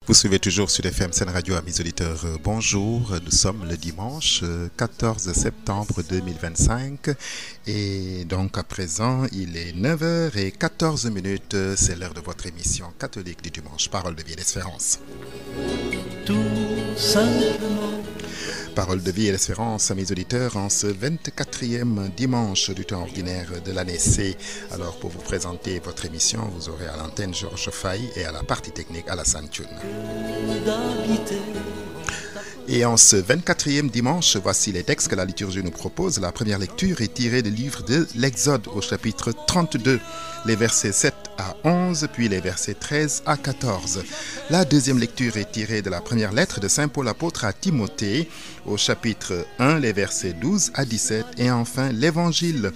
Vous suivez toujours sur FM Sen Radio, amis auditeurs. Bonjour, nous sommes le dimanche 14 septembre 2025 et donc à présent il est 9h14. C'est l'heure de votre émission catholique du dimanche, Parole de vie et d'espérance. Tout simplement. Parole de vie et d'espérance, amis auditeurs, en ce 24e dimanche du temps ordinaire de l'année C. Alors pour vous présenter votre émission, vous aurez à l'antenne Georges Fay et à la partie technique Alassane Thioune. Et en ce 24e dimanche, voici les textes que la liturgie nous propose. La première lecture est tirée du livre de l'Exode au chapitre 32, les versets 7 à 11, puis les versets 13 à 14. La deuxième lecture est tirée de la première lettre de Saint Paul apôtre à Timothée au chapitre 1, les versets 12 à 17. Et enfin, l'évangile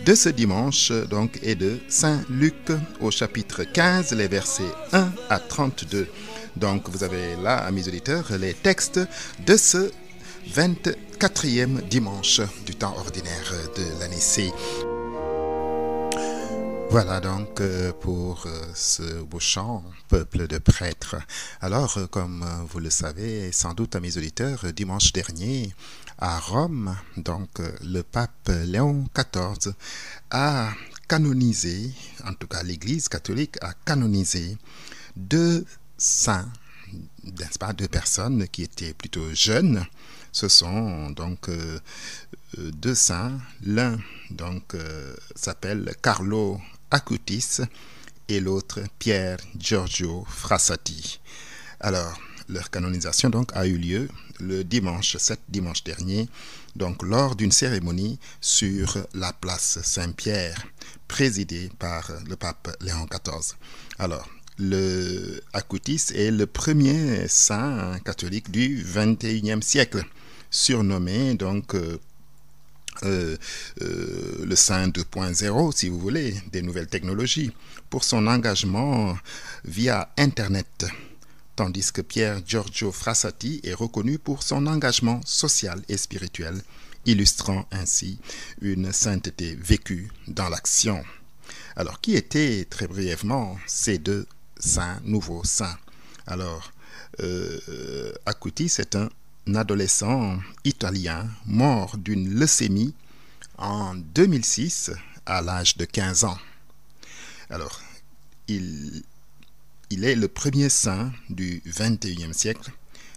de ce dimanche donc, est de Saint Luc au chapitre 15, les versets 1 à 32. Donc vous avez là, amis auditeurs, les textes de ce 24e dimanche du temps ordinaire de l'année C. Voilà donc pour ce beau chant, peuple de prêtres. Alors, comme vous le savez, sans doute, amis auditeurs, dimanche dernier, à Rome, donc le pape Léon XIV a canonisé, en tout cas l'Église catholique a canonisé deux saints, n'est-ce pas, deux personnes qui étaient plutôt jeunes. Ce sont donc deux saints. L'un donc s'appelle Carlo Acutis et l'autre Pier Giorgio Frassati. Alors, leur canonisation donc a eu lieu le dimanche dernier, donc lors d'une cérémonie sur la place Saint-Pierre, présidée par le pape Léon XIV. Alors, le Acutis est le premier saint catholique du XXIe siècle, surnommé donc le saint 2.0, si vous voulez, des nouvelles technologies, pour son engagement via Internet, tandis que Pier Giorgio Frassati est reconnu pour son engagement social et spirituel, illustrant ainsi une sainteté vécue dans l'action. Alors, qui étaient très brièvement ces deux saints, nouveaux saints? Alors, Acutis est un adolescent italien mort d'une leucémie en 2006 à l'âge de 15 ans. Alors, il est le premier saint du XXIe siècle,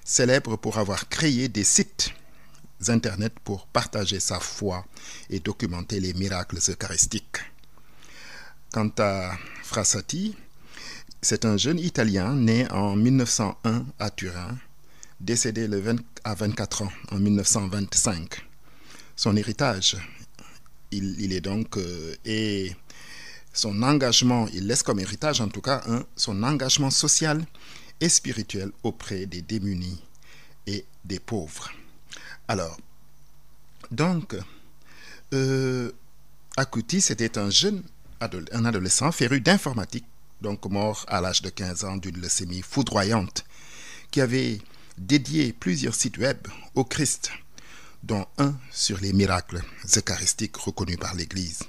célèbre pour avoir créé des sites internet pour partager sa foi et documenter les miracles eucharistiques. Quant à Frassati, c'est un jeune Italien né en 1901 à Turin, décédé à 24 ans en 1925. Son héritage, il est donc et son engagement, il laisse comme héritage en tout cas son engagement social et spirituel auprès des démunis et des pauvres. Alors, donc, Acutis était un adolescent féru d'informatique, donc mort à l'âge de 15 ans d'une leucémie foudroyante, qui avait dédié plusieurs sites web au Christ, dont un sur les miracles eucharistiques reconnus par l'Église.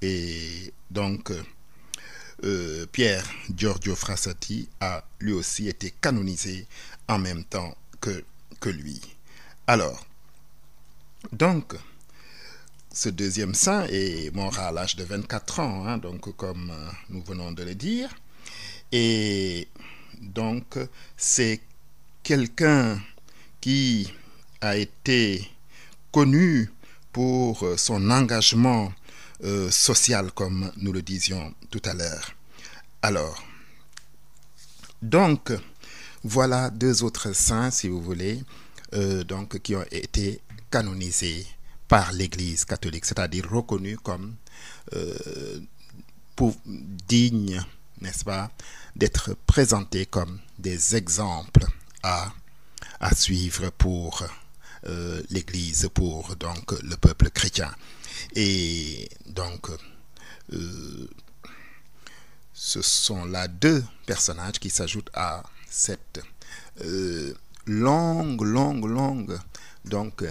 Et donc, Pier Giorgio Frassati a lui aussi été canonisé en même temps que lui. Alors, donc, ce deuxième saint est mort à l'âge de 24 ans, donc comme nous venons de le dire. Et donc, c'est quelqu'un qui a été connu pour son engagement social, comme nous le disions tout à l'heure. Alors, donc, voilà deux autres saints, si vous voulez, donc, qui ont été canonisés par l'Église catholique, c'est-à-dire reconnus comme dignes, n'est-ce pas, d'être présentés comme des exemples à suivre pour l'Église, pour donc le peuple chrétien. Et donc, ce sont là deux personnages qui s'ajoutent à cette longue donc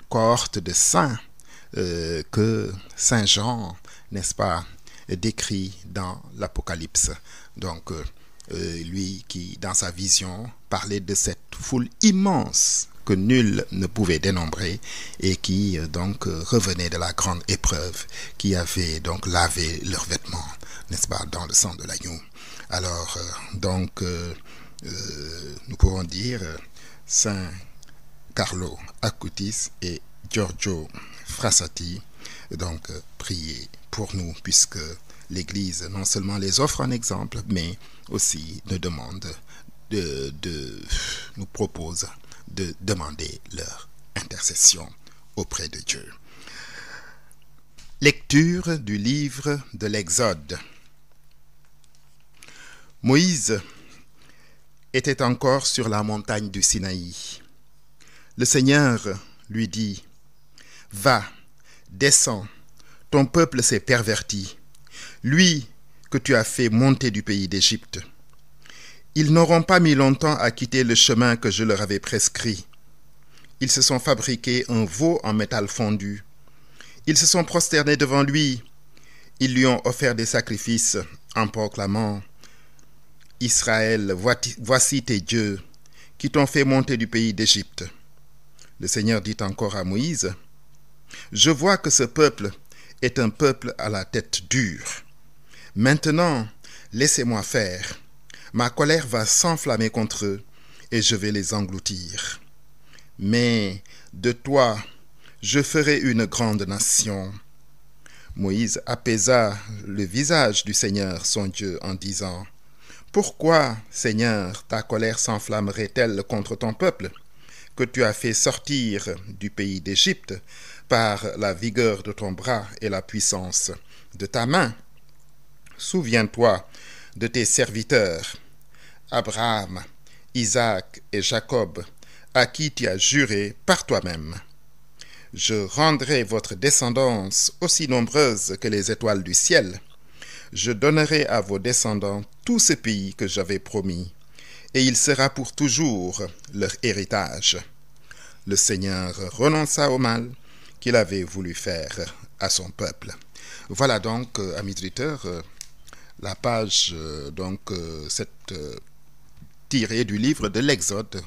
cohorte de saints que Saint Jean, n'est-ce pas, décrit dans l'Apocalypse. Donc, lui qui, dans sa vision, parlait de cette foule immense que nul ne pouvait dénombrer et qui donc revenait de la grande épreuve, qui avait donc lavé leurs vêtements, n'est-ce pas, dans le sang de l'agneau. Alors, nous pouvons dire Saint Carlo Acutis et Giorgio Frassati, donc priez pour nous, puisque l'Église non seulement les offre un exemple, mais aussi nous propose de demander leur intercession auprès de Dieu. Lecture du livre de l'Exode. Moïse était encore sur la montagne du Sinaï. Le Seigneur lui dit : « Va, descends, ton peuple s'est perverti, lui que tu as fait monter du pays d'Égypte. Ils n'auront pas mis longtemps à quitter le chemin que je leur avais prescrit. Ils se sont fabriqués un veau en métal fondu. Ils se sont prosternés devant lui. Ils lui ont offert des sacrifices en proclamant : Israël, voici tes dieux qui t'ont fait monter du pays d'Égypte. Le Seigneur dit encore à Moïse : Je vois que ce peuple est un peuple à la tête dure. Maintenant, laissez-moi faire. Ma colère va s'enflammer contre eux et je vais les engloutir. Mais de toi, je ferai une grande nation. Moïse apaisa le visage du Seigneur, son Dieu, en disant : Pourquoi, Seigneur, ta colère s'enflammerait-elle contre ton peuple, que tu as fait sortir du pays d'Égypte par la vigueur de ton bras et la puissance de ta main ? Souviens-toi de tes serviteurs, Abraham, Isaac et Jacob, à qui tu as juré par toi-même. Je rendrai votre descendance aussi nombreuse que les étoiles du ciel. Je donnerai à vos descendants tout ce pays que j'avais promis, et il sera pour toujours leur héritage. Le Seigneur renonça au mal qu'il avait voulu faire à son peuple. Voilà donc, amis auditeurs, la page tirée du livre de l'Exode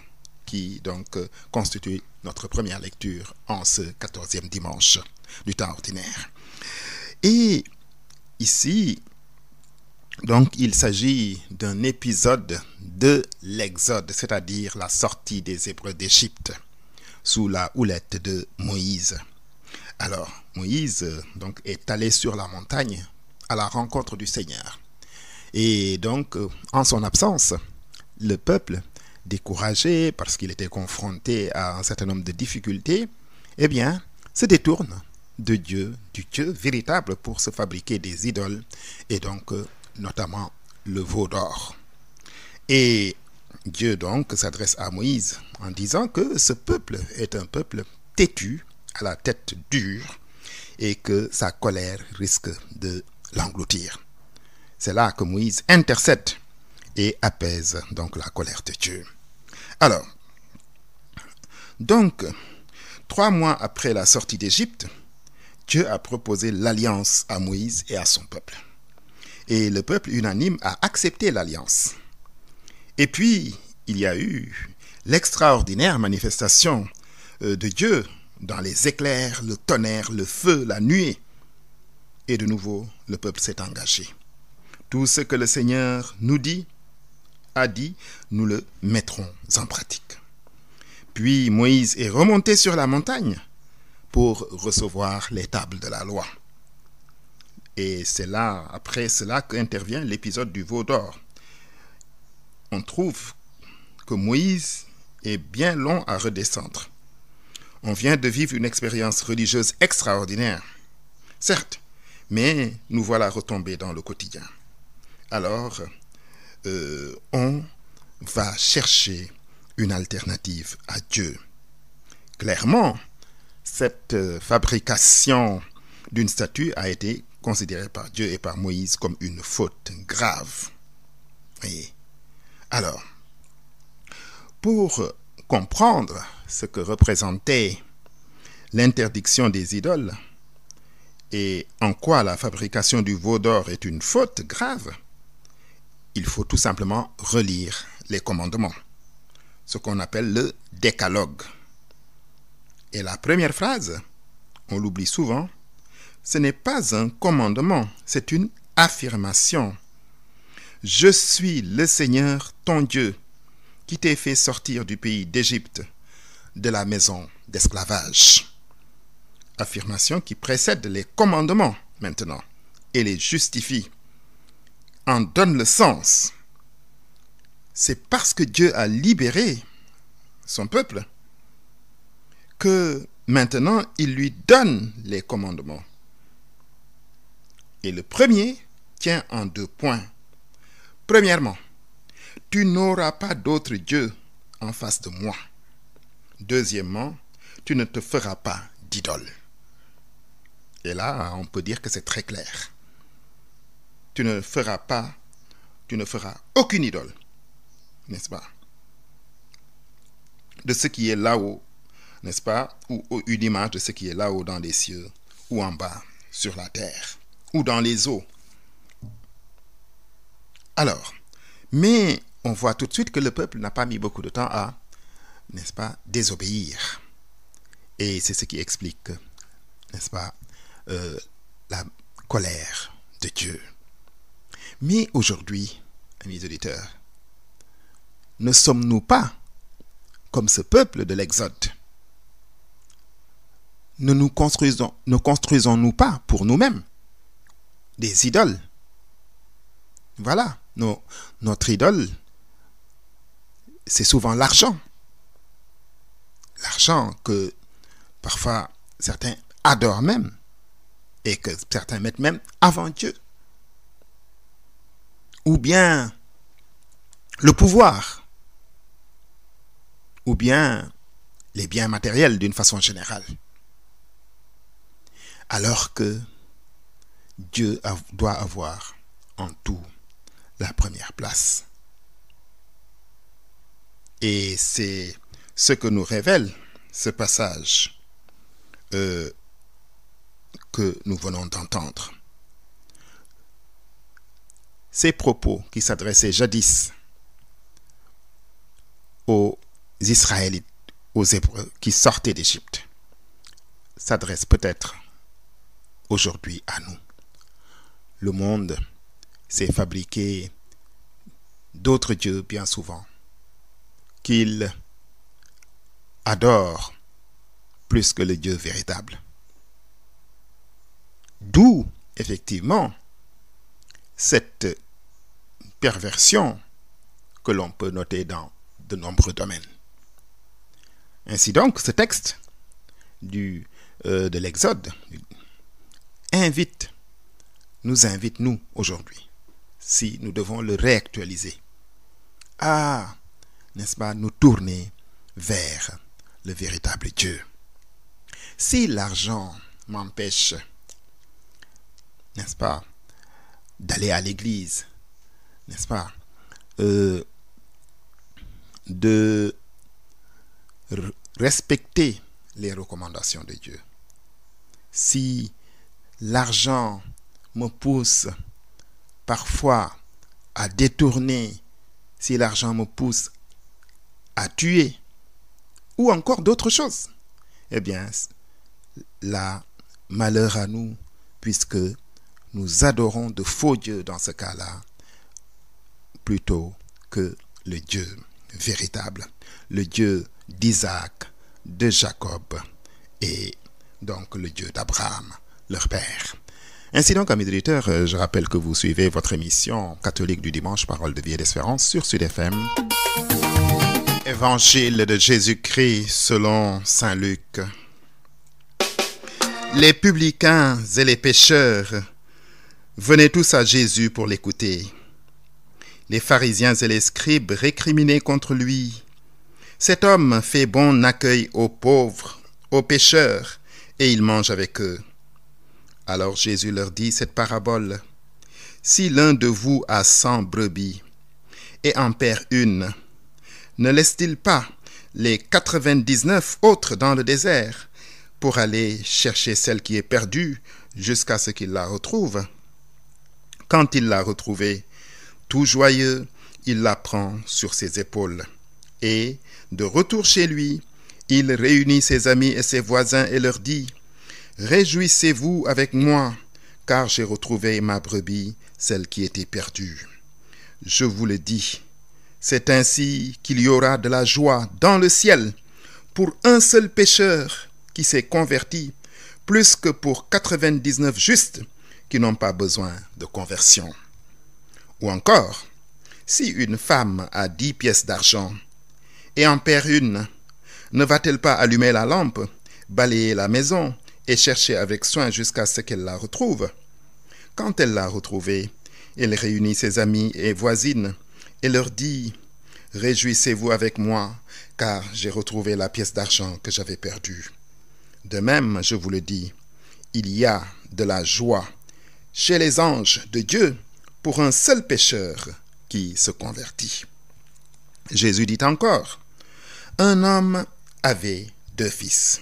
qui donc constitue notre première lecture en ce 14e dimanche du temps ordinaire. Et ici, donc, il s'agit d'un épisode de l'Exode, c'est-à-dire la sortie des Hébreux d'Égypte sous la houlette de Moïse. Alors, Moïse donc est allé sur la montagne à la rencontre du Seigneur. Et donc, en son absence, le peuple, découragé parce qu'il était confronté à un certain nombre de difficultés, eh bien, se détourne de Dieu, du Dieu véritable, pour se fabriquer des idoles, et donc notamment le veau d'or. Et Dieu donc s'adresse à Moïse en disant que ce peuple est un peuple têtu, à la tête dure, et que sa colère risque de l'engloutir. C'est là que Moïse intercède et apaise donc la colère de Dieu. Alors, donc, 3 mois après la sortie d'Égypte, Dieu a proposé l'alliance à Moïse et à son peuple. Et le peuple unanime a accepté l'alliance. Et puis, il y a eu l'extraordinaire manifestation de Dieu dans les éclairs, le tonnerre, le feu, la nuée. Et de nouveau, le peuple s'est engagé. Tout ce que le Seigneur a dit, nous le mettrons en pratique. Puis Moïse est remonté sur la montagne pour recevoir les tables de la loi. Et c'est là, après cela, qu'intervient l'épisode du veau d'or. On trouve que Moïse est bien long à redescendre. On vient de vivre une expérience religieuse extraordinaire, certes, mais nous voilà retombés dans le quotidien. Alors, on va chercher une alternative à Dieu. Clairement, cette fabrication d'une statue a été considérée par Dieu et par Moïse comme une faute grave. Et alors, pour comprendre ce que représentait l'interdiction des idoles et en quoi la fabrication du veau d'or est une faute grave, il faut tout simplement relire les commandements, ce qu'on appelle le décalogue. Et la première phrase, on l'oublie souvent, ce n'est pas un commandement, c'est une affirmation. Je suis le Seigneur, ton Dieu, qui t'ai fait sortir du pays d'Égypte, de la maison d'esclavage. Affirmation qui précède les commandements maintenant et les justifie, en donne le sens. C'est parce que Dieu a libéré son peuple que maintenant il lui donne les commandements. Et le premier tient en 2 points. Premièrement, tu n'auras pas d'autre Dieu en face de moi. Deuxièmement, tu ne te feras pas d'idole. Et là, on peut dire que c'est très clair. Tu ne feras aucune idole, n'est-ce pas? De ce qui est là-haut, n'est-ce pas? Ou une image de ce qui est là-haut dans les cieux, ou en bas, sur la terre, ou dans les eaux. Alors, mais on voit tout de suite que le peuple n'a pas mis beaucoup de temps à, n'est-ce pas, désobéir. Et c'est ce qui explique, n'est-ce pas, la colère de Dieu. Mais aujourd'hui, amis auditeurs, ne sommes-nous pas comme ce peuple de l'Exode? Ne construisons-nous pas pour nous-mêmes des idoles? Voilà, notre idole, c'est souvent l'argent. L'argent que parfois certains adorent même et que certains mettent même avant Dieu. Ou bien le pouvoir, ou bien les biens matériels d'une façon générale. Alors que Dieu doit avoir en tout la première place. Et c'est ce que nous révèle ce passage que nous venons d'entendre. Ces propos qui s'adressaient jadis aux Israélites, aux Hébreux qui sortaient d'Égypte, s'adressent peut-être aujourd'hui à nous. Le monde s'est fabriqué d'autres dieux bien souvent qu'il adore plus que le Dieu véritable. D'où, effectivement, cette perversion que l'on peut noter dans de nombreux domaines. Ainsi donc, ce texte de l'Exode nous invite, nous, aujourd'hui, si nous devons le réactualiser, à, n'est-ce pas, nous tourner vers le véritable Dieu. Si l'argent m'empêche, n'est-ce pas, d'aller à l'église, n'est-ce pas, de respecter les recommandations de Dieu. Si l'argent me pousse parfois à détourner, si l'argent me pousse à tuer, ou encore d'autres choses, eh bien, là, malheur à nous, puisque nous adorons de faux dieux dans ce cas-là, plutôt que le Dieu véritable, le Dieu d'Isaac, de Jacob et donc le Dieu d'Abraham, leur père. Ainsi donc, amis auditeurs, je rappelle que vous suivez votre émission catholique du dimanche, Parole de vie et d'espérance sur Sud FM. Évangile de Jésus-Christ selon Saint Luc. Les publicains et les pécheurs venaient tous à Jésus pour l'écouter. Les pharisiens et les scribes récriminaient contre lui. Cet homme fait bon accueil aux pauvres, aux pécheurs, et il mange avec eux. Alors Jésus leur dit cette parabole. Si l'un de vous a 100 brebis et en perd une, ne laisse-t-il pas les 99 autres dans le désert pour aller chercher celle qui est perdue jusqu'à ce qu'il la retrouve? Quand il l'a retrouvée, Tout joyeux, il la prend sur ses épaules. Et, de retour chez lui, il réunit ses amis et ses voisins et leur dit « Réjouissez-vous avec moi, car j'ai retrouvé ma brebis, celle qui était perdue. Je vous le dis, c'est ainsi qu'il y aura de la joie dans le ciel pour un seul pécheur qui s'est converti, plus que pour 99 justes qui n'ont pas besoin de conversion. » Ou encore, si une femme a 10 pièces d'argent et en perd une, ne va-t-elle pas allumer la lampe, balayer la maison et chercher avec soin jusqu'à ce qu'elle la retrouve? Quand elle l'a retrouvée, elle réunit ses amis et voisines et leur dit « Réjouissez-vous avec moi, car j'ai retrouvé la pièce d'argent que j'avais perdue. » De même, je vous le dis, il y a de la joie chez les anges de Dieu pour un seul pécheur qui se convertit. Jésus dit encore, un homme avait 2 fils.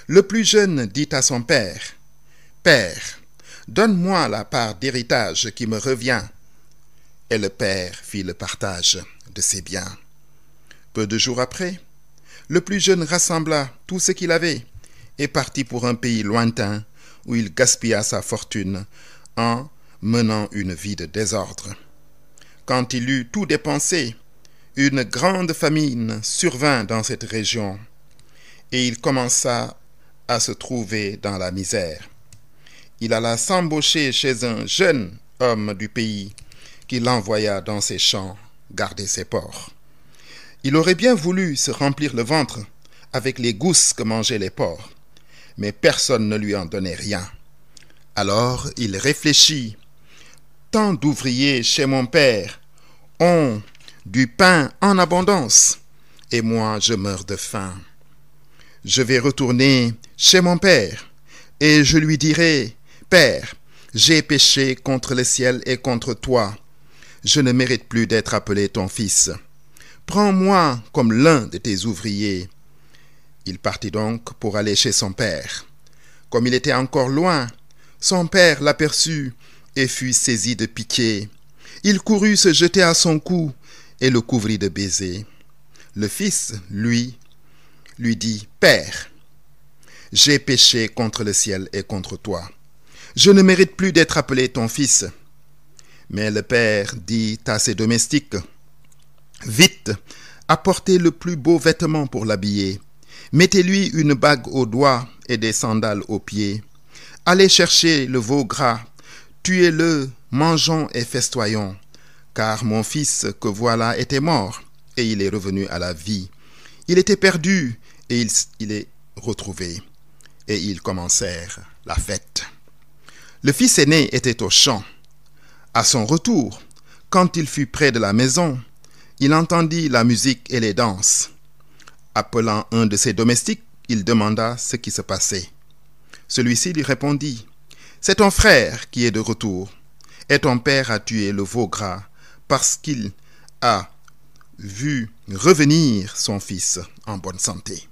Le plus jeune dit à son père, « Père, donne-moi la part d'héritage qui me revient. » Et le père fit le partage de ses biens. Peu de jours après, le plus jeune rassembla tout ce qu'il avait et partit pour un pays lointain où il gaspilla sa fortune en menant une vie de désordre. Quand il eut tout dépensé, une grande famine survint dans cette région et il commença à se trouver dans la misère. Il alla s'embaucher chez un jeune homme du pays qui l'envoya dans ses champs garder ses porcs. Il aurait bien voulu se remplir le ventre avec les gousses que mangeaient les porcs, mais personne ne lui en donnait rien. Alors il réfléchit. Tant d'ouvriers chez mon père ont du pain en abondance, et moi je meurs de faim. Je vais retourner chez mon père, et je lui dirai, « Père, j'ai péché contre le ciel et contre toi. Je ne mérite plus d'être appelé ton fils. Prends-moi comme l'un de tes ouvriers. » Il partit donc pour aller chez son père. Comme il était encore loin, son père l'aperçut et fut saisi de pitié. Il courut se jeter à son cou et le couvrit de baisers. Le fils, lui dit, « Père, j'ai péché contre le ciel et contre toi. Je ne mérite plus d'être appelé ton fils. » Mais le père dit à ses domestiques, « Vite, apportez le plus beau vêtement pour l'habiller. Mettez-lui une bague au doigt et des sandales aux pieds. Allez chercher le veau gras, tuez-le, mangeons et festoyons. Car mon fils que voilà était mort, et il est revenu à la vie. Il était perdu, et il est retrouvé. » Et ils commencèrent la fête. Le fils aîné était au champ. À son retour, quand il fut près de la maison, il entendit la musique et les danses. Appelant un de ses domestiques, il demanda ce qui se passait. Celui-ci lui répondit, « C'est ton frère qui est de retour, et ton père a tué le veau gras parce qu'il a vu revenir son fils en bonne santé. »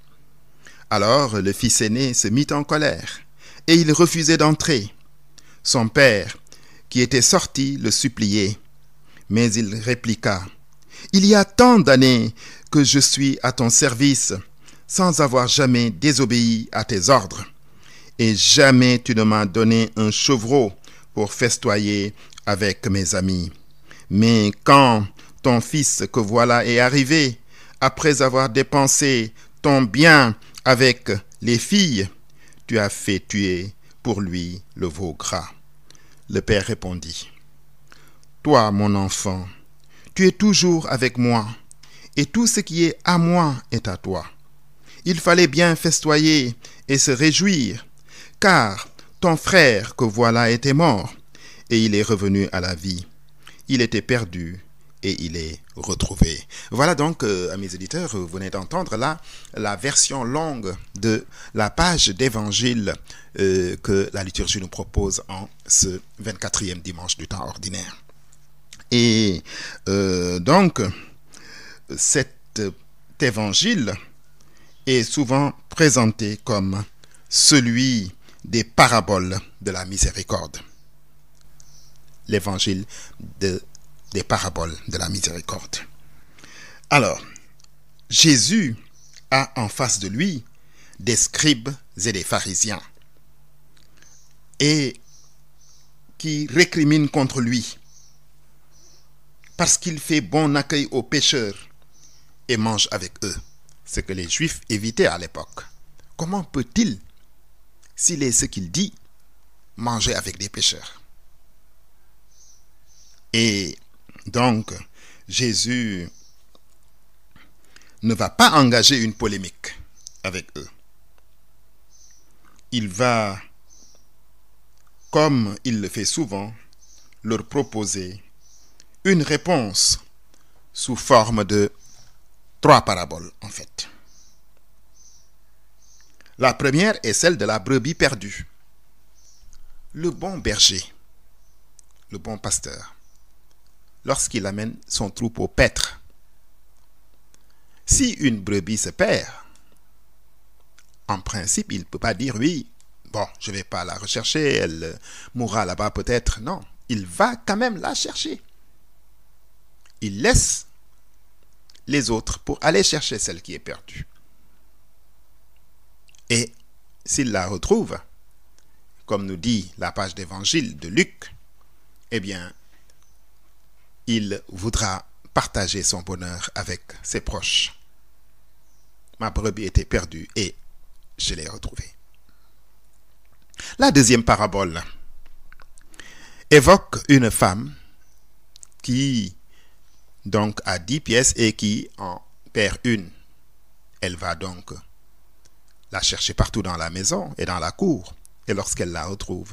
Alors le fils aîné se mit en colère, et il refusait d'entrer. Son père, qui était sorti, le suppliait, mais il répliqua, « Il y a tant d'années que je suis à ton service, sans avoir jamais désobéi à tes ordres, et jamais tu ne m'as donné un chevreau pour festoyer avec mes amis. Mais quand ton fils que voilà est arrivé, après avoir dépensé ton bien avec les filles, tu as fait tuer pour lui le veau gras. » Le père répondit, « Toi, mon enfant, tu es toujours avec moi, et tout ce qui est à moi est à toi. Il fallait bien festoyer et se réjouir, car ton frère que voilà était mort, et il est revenu à la vie. Il était perdu, et il est retrouvé. » Voilà donc, amis éditeurs, vous venez d'entendre là la version longue de la page d'évangile que la liturgie nous propose en ce 24e dimanche du temps ordinaire. Et donc, cet évangile est souvent présenté comme celui des paraboles de la miséricorde. L'évangile de des paraboles de la miséricorde. Alors, Jésus a en face de lui des scribes et des pharisiens et qui récriminent contre lui parce qu'il fait bon accueil aux pécheurs et mange avec eux, ce que les Juifs évitaient à l'époque. Comment peut-il, s'il est ce qu'il dit, manger avec des pécheurs? Et donc, Jésus ne va pas engager une polémique avec eux. Il va, comme il le fait souvent, leur proposer une réponse sous forme de 3 paraboles, en fait. La première est celle de la brebis perdue. Le bon berger, le bon pasteur, lorsqu'il amène son troupeau paître, si une brebis se perd, en principe, il ne peut pas dire oui, bon, je ne vais pas la rechercher, elle mourra là-bas peut-être. Non, il va quand même la chercher. Il laisse les autres pour aller chercher celle qui est perdue. Et s'il la retrouve, comme nous dit la page d'évangile de Luc, eh bien, il voudra partager son bonheur avec ses proches. Ma brebis était perdue et je l'ai retrouvée. La deuxième parabole évoque une femme qui donc a 10 pièces et qui en perd une. Elle va donc la chercher partout dans la maison et dans la cour. Et lorsqu'elle la retrouve,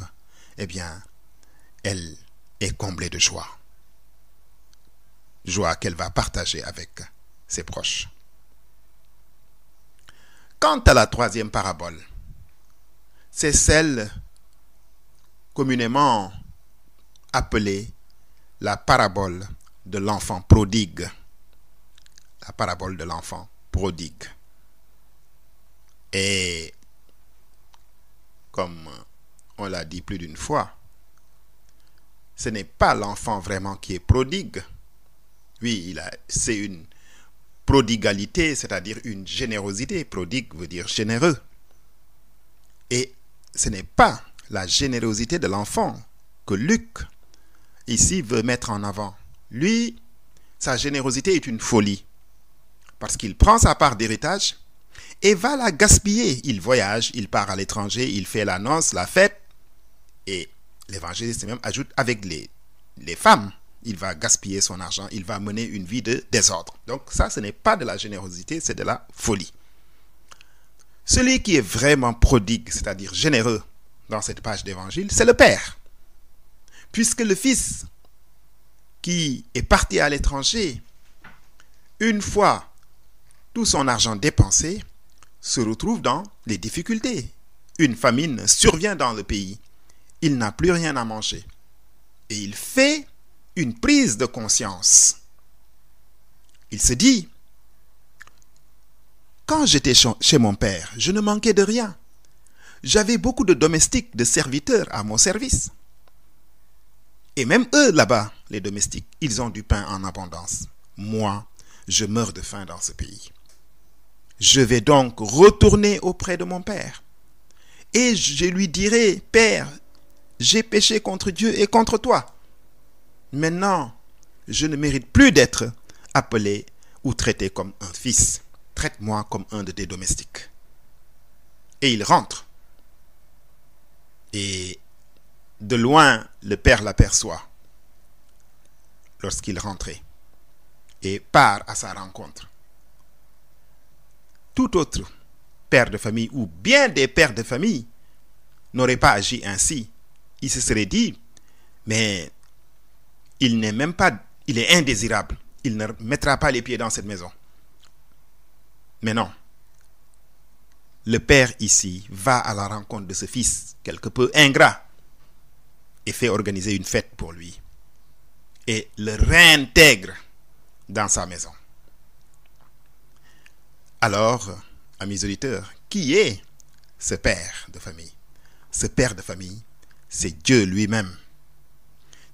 eh bien, elle est comblée de joie. Joie qu'elle va partager avec ses proches. Quant à la troisième parabole, c'est celle communément appelée la parabole de l'enfant prodigue. La parabole de l'enfant prodigue. Et comme on l'a dit plus d'une fois, ce n'est pas l'enfant vraiment qui est prodigue. Oui, c'est une prodigalité, c'est-à-dire une générosité. Prodigue veut dire généreux. Et ce n'est pas la générosité de l'enfant que Luc, ici, veut mettre en avant. Lui, sa générosité est une folie. Parce qu'il prend sa part d'héritage et va la gaspiller. Il voyage, il part à l'étranger, il fait la noce, la fête. Et l'évangéliste même ajoute avec les femmes. Il va gaspiller son argent, il va mener une vie de désordre. Donc ça, ce n'est pas de la générosité, c'est de la folie. Celui qui est vraiment prodigue, c'est-à-dire généreux dans cette page d'évangile, c'est le Père. Puisque le Fils qui est parti à l'étranger, une fois tout son argent dépensé, se retrouve dans les difficultés. Une famine survient dans le pays. Il n'a plus rien à manger. Et il fait une prise de conscience. Il se dit, quand j'étais chez mon père, je ne manquais de rien. J'avais beaucoup de domestiques, de serviteurs à mon service. Et même eux, là-bas, les domestiques, ils ont du pain en abondance. Moi, je meurs de faim dans ce pays. Je vais donc retourner auprès de mon père. Et je lui dirai, Père, j'ai péché contre Dieu et contre toi. Maintenant, je ne mérite plus d'être appelé ou traité comme un fils. Traite-moi comme un de tes domestiques. Et il rentre. Et de loin, le père l'aperçoit lorsqu'il rentrait et part à sa rencontre. Tout autre père de famille ou bien des pères de famille n'auraient pas agi ainsi. Il se serait dit, mais il n'est même pas, il est indésirable. Il ne mettra pas les pieds dans cette maison. Mais non. Le père ici va à la rencontre de ce fils quelque peu ingrat et fait organiser une fête pour lui et le réintègre dans sa maison. Alors, amis auditeurs, qui est ce père de famille? Ce père de famille, c'est Dieu lui-même.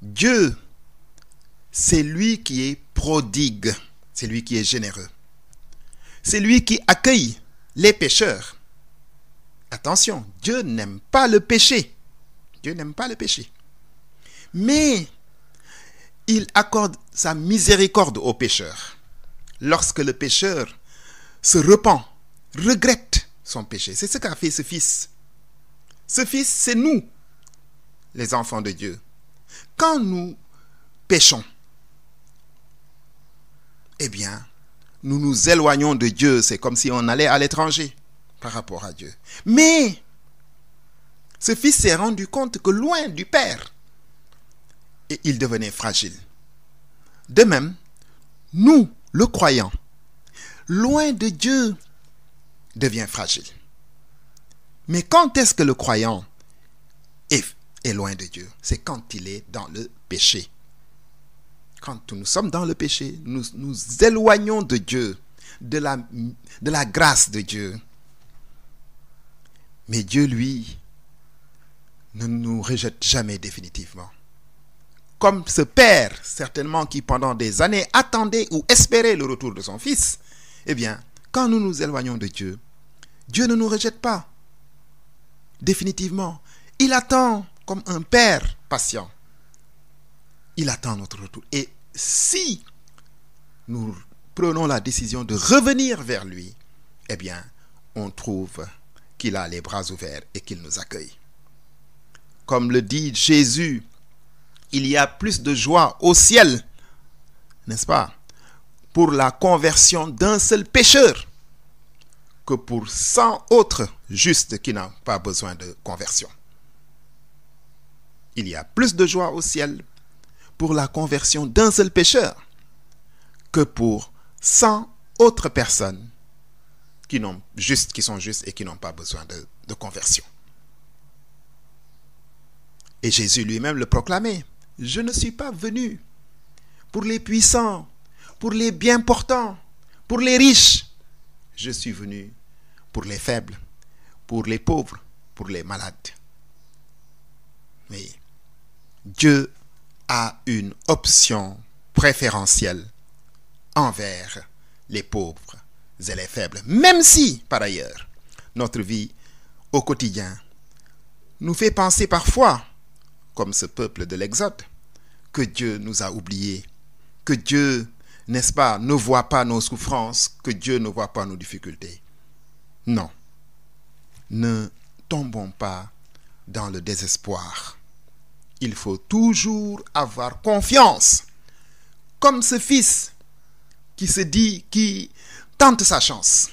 Dieu, c'est lui qui est prodigue, c'est lui qui est généreux. C'est lui qui accueille les pécheurs. Attention, Dieu n'aime pas le péché. Dieu n'aime pas le péché. Mais il accorde sa miséricorde aux pécheurs. Lorsque le pécheur se repent, regrette son péché. C'est ce qu'a fait ce fils. Ce fils, c'est nous, les enfants de Dieu. Quand nous péchons, eh bien, nous nous éloignons de Dieu. C'est comme si on allait à l'étranger par rapport à Dieu. Mais ce fils s'est rendu compte que loin du Père, et il devenait fragile. De même, nous, le croyant, loin de Dieu, devient fragile. Mais quand est-ce que le croyant est loin de Dieu? C'est quand il est dans le péché. Quand nous sommes dans le péché, nous nous éloignons de Dieu, de la grâce de Dieu. Mais Dieu, lui, ne nous rejette jamais définitivement. Comme ce père, certainement, qui pendant des années attendait ou espérait le retour de son fils, eh bien, quand nous nous éloignons de Dieu, Dieu ne nous rejette pas définitivement. Il attend comme un père patient. Il attend notre retour. Et si nous prenons la décision de revenir vers lui, eh bien, on trouve qu'il a les bras ouverts et qu'il nous accueille. Comme le dit Jésus, il y a plus de joie au ciel, n'est-ce pas, pour la conversion d'un seul pécheur que pour 100 autres justes qui n'ont pas besoin de conversion. Il y a plus de joie au ciel pour la conversion d'un seul pécheur que pour 100 autres personnes qui sont justes et qui n'ont pas besoin de conversion. Et Jésus lui-même le proclamait. Je ne suis pas venu pour les puissants, pour les bien portants, pour les riches. Je suis venu pour les faibles, pour les pauvres, pour les malades. Mais Dieu a une option préférentielle envers les pauvres et les faibles. Même si, par ailleurs, notre vie au quotidien nous fait penser parfois, comme ce peuple de l'Exode, que Dieu nous a oubliés, que Dieu, n'est-ce pas, ne voit pas nos souffrances, que Dieu ne voit pas nos difficultés. Non, ne tombons pas dans le désespoir. Il faut toujours avoir confiance, comme ce fils qui tente sa chance.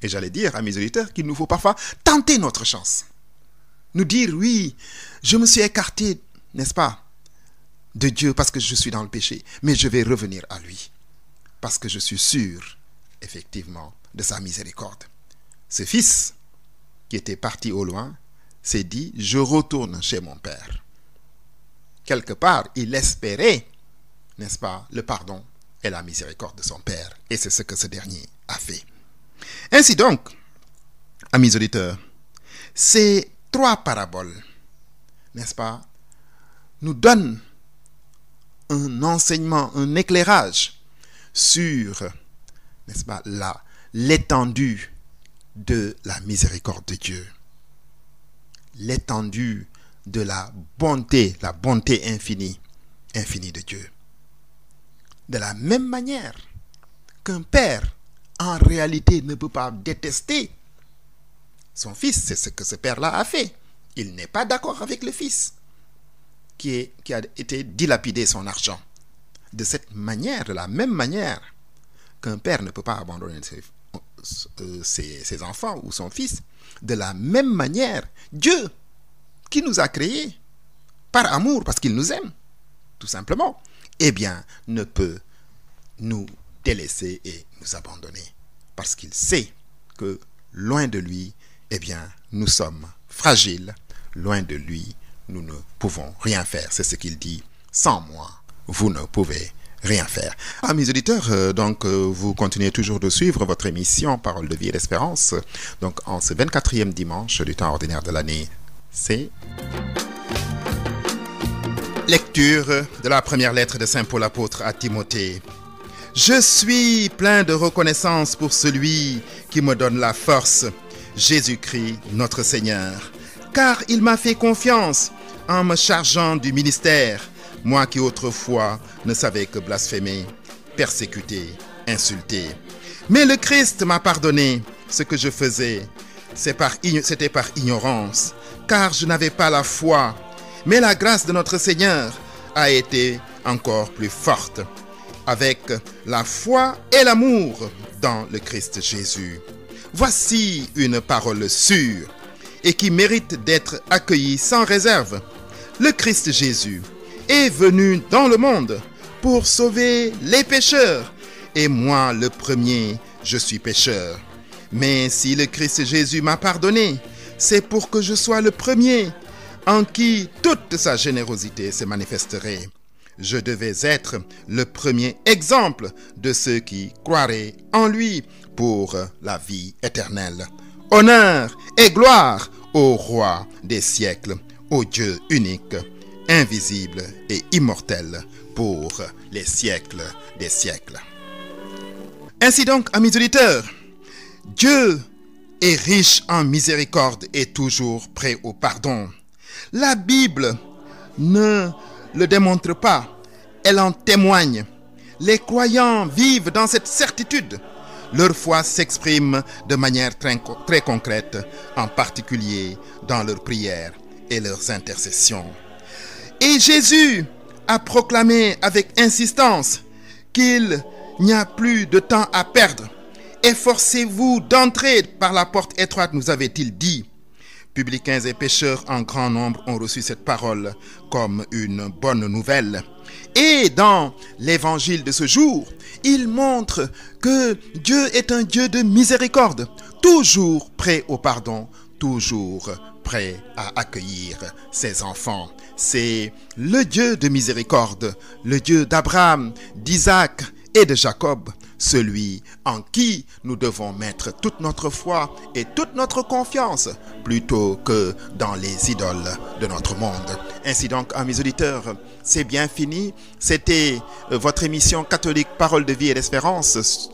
Et j'allais dire à mes auditeurs qu'il nous faut parfois tenter notre chance. Nous dire, oui, je me suis écarté, n'est-ce pas, de Dieu parce que je suis dans le péché, mais je vais revenir à lui, parce que je suis sûr, effectivement, de sa miséricorde. Ce fils, qui était parti au loin, s'est dit, je retourne chez mon père. Quelque part, il espérait, n'est-ce pas, le pardon et la miséricorde de son père. Et c'est ce que ce dernier a fait. Ainsi donc, amis auditeurs, ces 3 paraboles, n'est-ce pas, nous donnent un enseignement, un éclairage sur, n'est-ce pas, l'étendue de la miséricorde de Dieu, l'étendue de la bonté infinie de Dieu. De la même manière qu'un père, en réalité, ne peut pas détester son fils, c'est ce que ce père-là a fait. Il n'est pas d'accord avec le fils qui a été dilapidé son argent. De cette manière, de la même manière qu'un père ne peut pas abandonner ses enfants ou son fils, de la même manière, Dieu, qui nous a créés par amour, parce qu'il nous aime, tout simplement, eh bien, ne peut nous délaisser et nous abandonner, parce qu'il sait que loin de lui, eh bien, nous sommes fragiles, loin de lui, nous ne pouvons rien faire. C'est ce qu'il dit, sans moi, vous ne pouvez rien faire. Amis auditeurs, vous continuez toujours de suivre votre émission Parole de vie et d'espérance. Donc, en ce 24e dimanche du temps ordinaire de l'année, c'est Lecture de la première lettre de Saint Paul apôtre à Timothée. Je suis plein de reconnaissance pour celui qui me donne la force, Jésus-Christ notre Seigneur, car il m'a fait confiance en me chargeant du ministère, moi qui autrefois ne savais que blasphémer, persécuter, insulter. Mais le Christ m'a pardonné ce que je faisais, c'était par ignorance, car je n'avais pas la foi. Mais la grâce de notre Seigneur a été encore plus forte, avec la foi et l'amour dans le Christ Jésus. Voici une parole sûre et qui mérite d'être accueillie sans réserve. Le Christ Jésus est venu dans le monde pour sauver les pécheurs, et moi le premier, je suis pécheur. Mais si le Christ Jésus m'a pardonné, c'est pour que je sois le premier en qui toute sa générosité se manifesterait. Je devais être le premier exemple de ceux qui croiraient en lui pour la vie éternelle. Honneur et gloire au roi des siècles, au Dieu unique, invisible et immortel pour les siècles des siècles. Ainsi donc, amis auditeurs, Dieu est riche en miséricorde et toujours prêt au pardon. La Bible ne le démontre pas, elle en témoigne. Les croyants vivent dans cette certitude. Leur foi s'exprime de manière très concrète, en particulier dans leurs prières et leurs intercessions. Et Jésus a proclamé avec insistance qu'il n'y a plus de temps à perdre. Efforcez-vous d'entrer par la porte étroite, nous avait-il dit. Publicains et pécheurs en grand nombre ont reçu cette parole comme une bonne nouvelle. Et dans l'évangile de ce jour, il montre que Dieu est un Dieu de miséricorde, toujours prêt au pardon, toujours prêt à accueillir ses enfants. C'est le Dieu de miséricorde, le Dieu d'Abraham, d'Isaac et de Jacob, celui en qui nous devons mettre toute notre foi et toute notre confiance plutôt que dans les idoles de notre monde. Ainsi donc, amis auditeurs, c'est bien fini. C'était votre émission catholique Parole de vie et d'espérance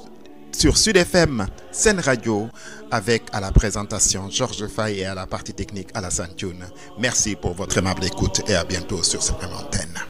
sur Sud FM, Sen Radio, avec à la présentation Georges Fay et à la partie technique Alassane Thioune. Merci pour votre aimable écoute et à bientôt sur cette même antenne.